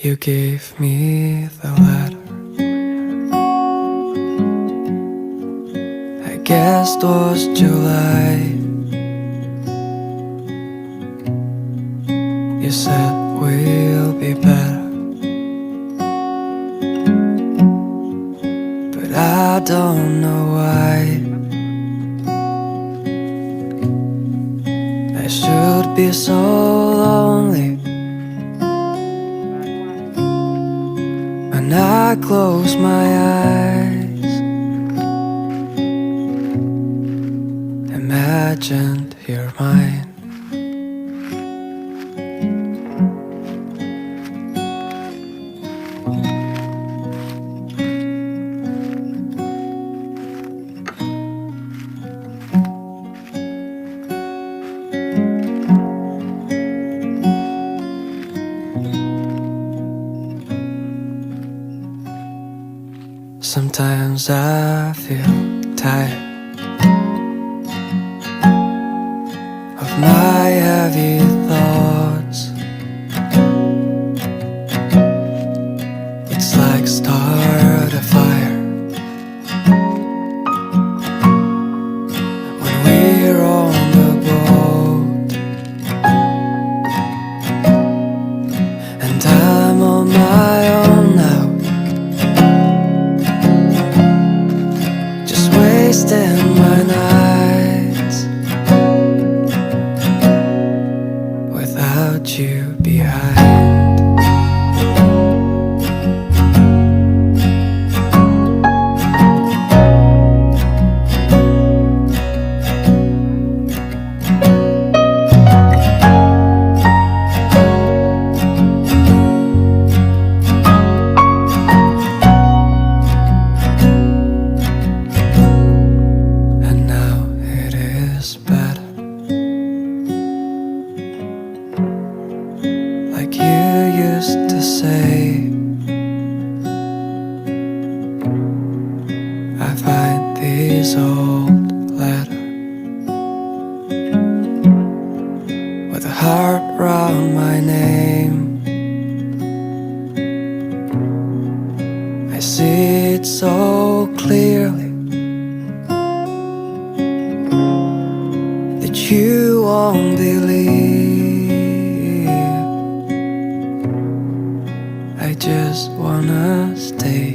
You gave me the letter. I guess it was July. You said we'll be better, but I don't know why. I should be so lonely when I close my eyes. Imagined you're mine. Sometimes I feel tired of my heavy thoughts. It's like start a fire when we're on the boat, and I'm on my own now, wasting my nights without you behind. Like you used to say, I find these old letters with a heart round my name. I see it so clearly that you won't believe. I just wanna stay.